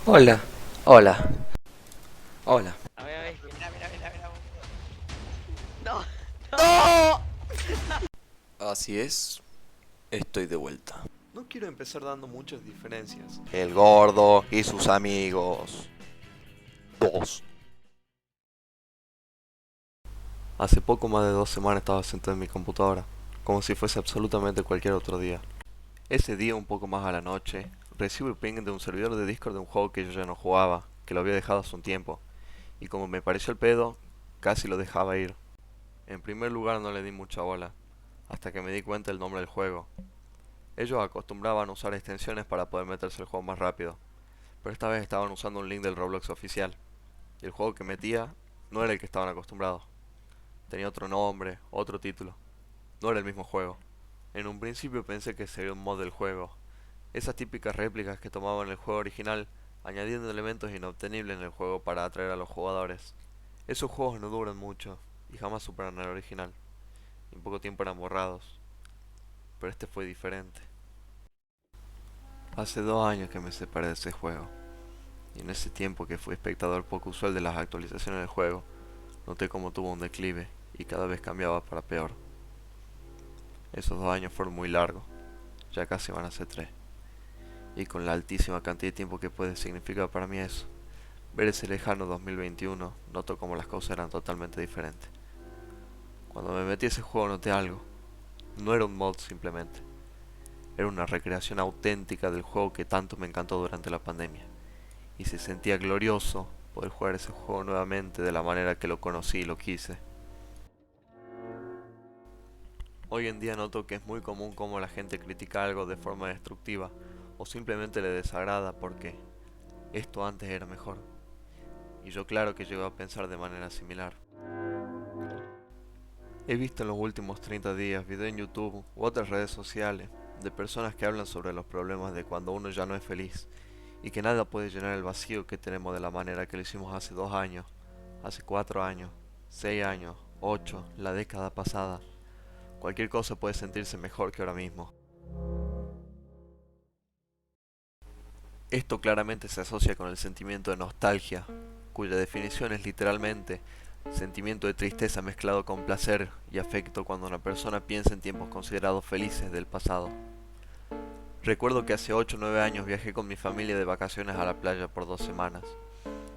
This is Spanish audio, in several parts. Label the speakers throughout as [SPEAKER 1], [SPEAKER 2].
[SPEAKER 1] Hola, hola, hola.
[SPEAKER 2] A ver, mira. No,
[SPEAKER 1] ¡No! Así es, estoy de vuelta. No quiero empezar dando muchas diferencias. El gordo y sus amigos. Dos. Hace poco más de 2 semanas estaba sentado en mi computadora, como si fuese absolutamente cualquier otro día. Ese día, un poco más a la noche, recibo el ping de un servidor de Discord de un juego que yo ya no jugaba, que lo había dejado hace un tiempo, y como me pareció el pedo, casi lo dejaba ir. En primer lugar no le di mucha bola, hasta que me di cuenta del nombre del juego. Ellos acostumbraban a usar extensiones para poder meterse al juego más rápido, pero esta vez estaban usando un link del Roblox oficial, y el juego que metía no era el que estaban acostumbrados. Tenía otro nombre, otro título. No era el mismo juego. En un principio pensé que sería un mod del juego, esas típicas réplicas que tomaban el juego original, añadiendo elementos inobtenibles en el juego para atraer a los jugadores. Esos juegos no duran mucho, y jamás superan al original, y en poco tiempo eran borrados, pero este fue diferente. Hace 2 años que me separé de ese juego, y en ese tiempo que fui espectador poco usual de las actualizaciones del juego, noté cómo tuvo un declive y cada vez cambiaba para peor. Esos 2 años fueron muy largos, ya casi van a ser 3, y con la altísima cantidad de tiempo que puede significar para mí eso, ver ese lejano 2021, noto como las cosas eran totalmente diferentes. Cuando me metí a ese juego noté algo, no era un mod simplemente, era una recreación auténtica del juego que tanto me encantó durante la pandemia. Y se sentía glorioso poder jugar ese juego nuevamente de la manera que lo conocí y lo quise. Hoy en día noto que es muy común cómo la gente critica algo de forma destructiva o simplemente le desagrada porque esto antes era mejor. Y yo claro que llego a pensar de manera similar. He visto en los últimos 30 días videos en YouTube u otras redes sociales de personas que hablan sobre los problemas de cuando uno ya no es feliz y que nada puede llenar el vacío que tenemos de la manera que lo hicimos hace 2 años, hace 4 años, 6 años, 8, la década pasada. Cualquier cosa puede sentirse mejor que ahora mismo. Esto claramente se asocia con el sentimiento de nostalgia, cuya definición es literalmente sentimiento de tristeza mezclado con placer y afecto cuando una persona piensa en tiempos considerados felices del pasado. Recuerdo que hace 8 o 9 años viajé con mi familia de vacaciones a la playa por 2 semanas.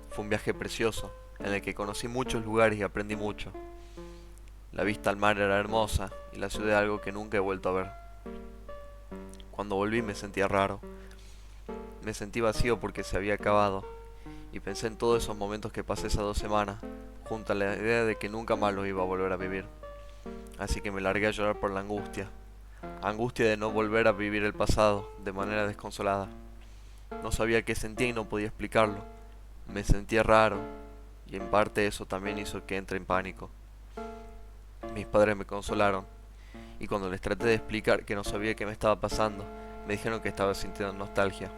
[SPEAKER 1] Fue un viaje precioso, en el que conocí muchos lugares y aprendí mucho. La vista al mar era hermosa y la ciudad algo que nunca he vuelto a ver. Cuando volví me sentía raro, me sentí vacío porque se había acabado y pensé en todos esos momentos que pasé esas 2 semanas, junto a la idea de que nunca más los iba a volver a vivir. Así que me largué a llorar por la angustia de no volver a vivir el pasado de manera desconsolada. No sabía qué sentía y no podía explicarlo. Me sentía raro y en parte eso también hizo que entre en pánico. Mis padres me consolaron y cuando les traté de explicar que no sabía qué me estaba pasando, me dijeron que estaba sintiendo nostalgia.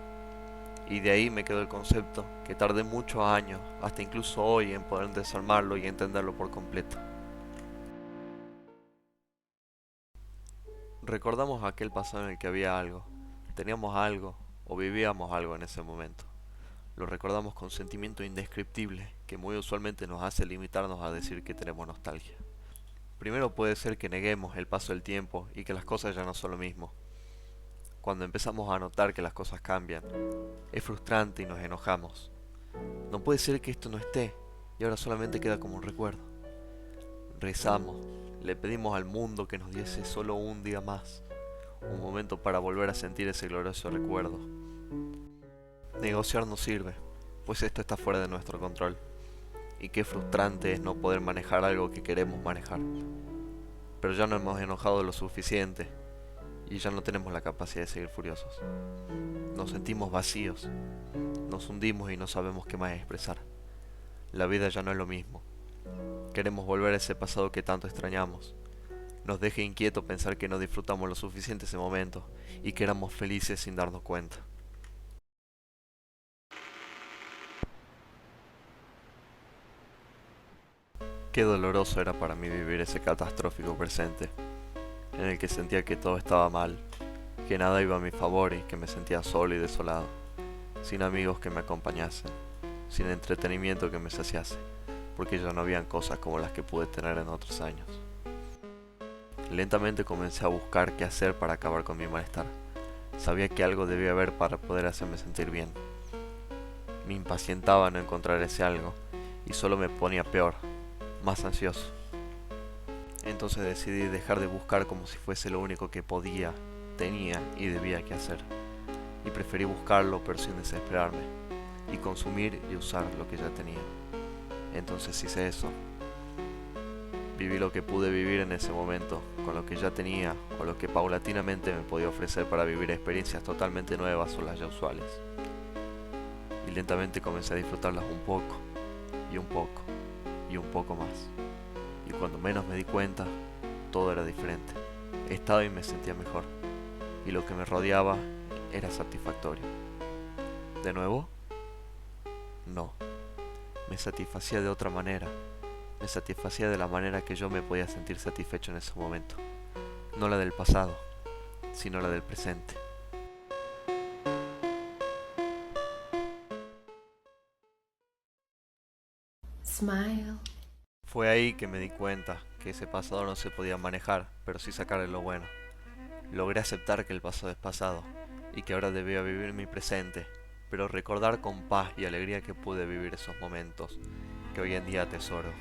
[SPEAKER 1] Y de ahí me quedó el concepto, que tardé muchos años, hasta incluso hoy, en poder desarmarlo y entenderlo por completo. Recordamos aquel pasado en el que había algo, teníamos algo o vivíamos algo en ese momento. Lo recordamos con sentimiento indescriptible que muy usualmente nos hace limitarnos a decir que tenemos nostalgia. Primero puede ser que neguemos el paso del tiempo y que las cosas ya no son lo mismo. Cuando empezamos a notar que las cosas cambian, es frustrante y nos enojamos. No puede ser que esto no esté y ahora solamente queda como un recuerdo. Rezamos, le pedimos al mundo que nos diese solo un día más, un momento para volver a sentir ese glorioso recuerdo. Negociar no sirve, pues esto está fuera de nuestro control. Y qué frustrante es no poder manejar algo que queremos manejar. Pero ya no hemos enojado lo suficiente y ya no tenemos la capacidad de seguir furiosos. Nos sentimos vacíos, nos hundimos y no sabemos qué más expresar. La vida ya no es lo mismo. Queremos volver a ese pasado que tanto extrañamos. Nos deja inquieto pensar que no disfrutamos lo suficiente ese momento y que éramos felices sin darnos cuenta. Qué doloroso era para mí vivir ese catastrófico presente, en el que sentía que todo estaba mal, que nada iba a mi favor y que me sentía solo y desolado. sin amigos que me acompañasen, sin entretenimiento que me saciase, porque ya no habían cosas como las que pude tener en otros años. Lentamente comencé a buscar qué hacer para acabar con mi malestar. Sabía que algo debía haber para poder hacerme sentir bien. Me impacientaba no encontrar ese algo y solo me ponía peor, más ansioso. Entonces decidí dejar de buscar como si fuese lo único que podía, tenía y debía que hacer. Y preferí buscarlo pero sin desesperarme, y consumir y usar lo que ya tenía. Entonces hice eso. Viví lo que pude vivir en ese momento, con lo que ya tenía o lo que paulatinamente me podía ofrecer para vivir experiencias totalmente nuevas o las ya usuales. Y lentamente comencé a disfrutarlas un poco, y un poco, y un poco más. Y cuando menos me di cuenta, todo era diferente. Estaba y me sentía mejor, y lo que me rodeaba era satisfactorio. ¿De nuevo? No. Me satisfacía de otra manera. Me satisfacía de la manera que yo me podía sentir satisfecho en ese momento. No la del pasado, sino la del presente.
[SPEAKER 3] Smile.
[SPEAKER 1] Fue ahí que me di cuenta que ese pasado no se podía manejar, pero sí sacarle lo bueno. Logré aceptar que el pasado es pasado y que ahora debía vivir mi presente, pero recordar con paz y alegría que pude vivir esos momentos que hoy en día atesoro.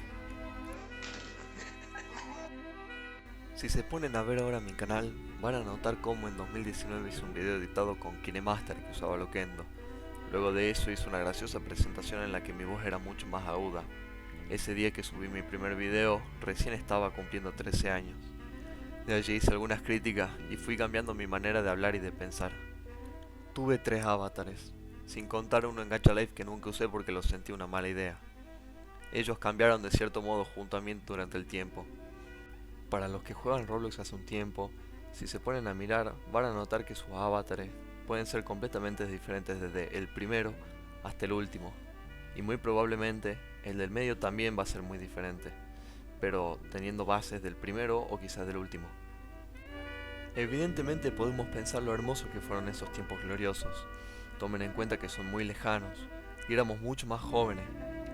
[SPEAKER 1] Si se ponen a ver ahora mi canal, van a notar cómo en 2019 hice un video editado con KineMaster que usaba Loquendo. Luego de eso hice una graciosa presentación en la que mi voz era mucho más aguda. Ese día que subí mi primer video, recién estaba cumpliendo 13 años. De allí hice algunas críticas y fui cambiando mi manera de hablar y de pensar. Tuve 3 avatares, sin contar uno en Gacha Life que nunca usé porque lo sentí una mala idea. Ellos cambiaron de cierto modo junto a mí durante el tiempo. Para los que juegan Roblox hace un tiempo, si se ponen a mirar, van a notar que sus avatares pueden ser completamente diferentes desde el primero hasta el último. Y muy probablemente el del medio también va a ser muy diferente, pero teniendo bases del primero o quizás del último. Evidentemente podemos pensar lo hermoso que fueron esos tiempos gloriosos. Tomen en cuenta que son muy lejanos y éramos mucho más jóvenes,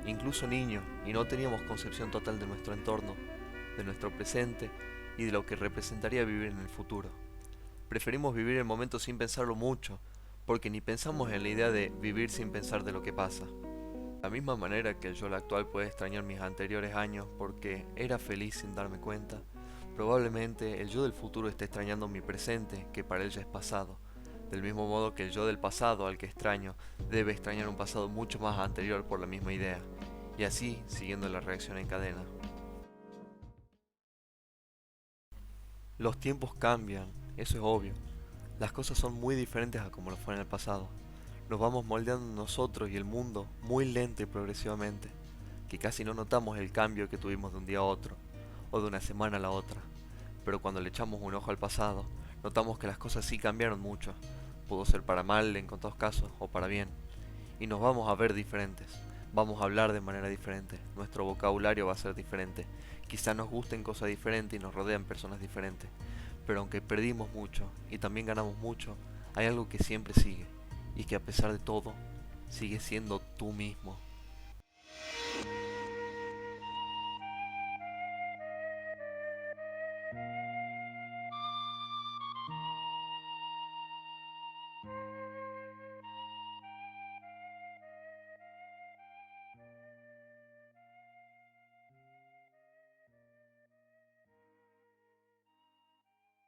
[SPEAKER 1] incluso niños, y no teníamos concepción total de nuestro entorno, de nuestro presente y de lo que representaría vivir en el futuro. Preferimos vivir el momento sin pensarlo mucho, porque ni pensamos en la idea de vivir sin pensar de lo que pasa. De la misma manera que el yo actual puede extrañar mis anteriores años porque era feliz sin darme cuenta, probablemente el yo del futuro esté extrañando mi presente, que para él ya es pasado. Del mismo modo que el yo del pasado al que extraño debe extrañar un pasado mucho más anterior por la misma idea, y así siguiendo la reacción en cadena. Los tiempos cambian, eso es obvio. Las cosas son muy diferentes a como lo fue en el pasado. Nos vamos moldeando nosotros y el mundo muy lento y progresivamente, que casi no notamos el cambio que tuvimos de un día a otro, o de una semana a la otra. Pero cuando le echamos un ojo al pasado, notamos que las cosas sí cambiaron mucho. Pudo ser para mal en contados casos, o para bien. Y nos vamos a ver diferentes. Vamos a hablar de manera diferente. Nuestro vocabulario va a ser diferente. Quizá nos gusten cosas diferentes y nos rodean personas diferentes. Pero aunque perdimos mucho y también ganamos mucho, hay algo que siempre sigue. Y que a pesar de todo, sigue siendo tú mismo.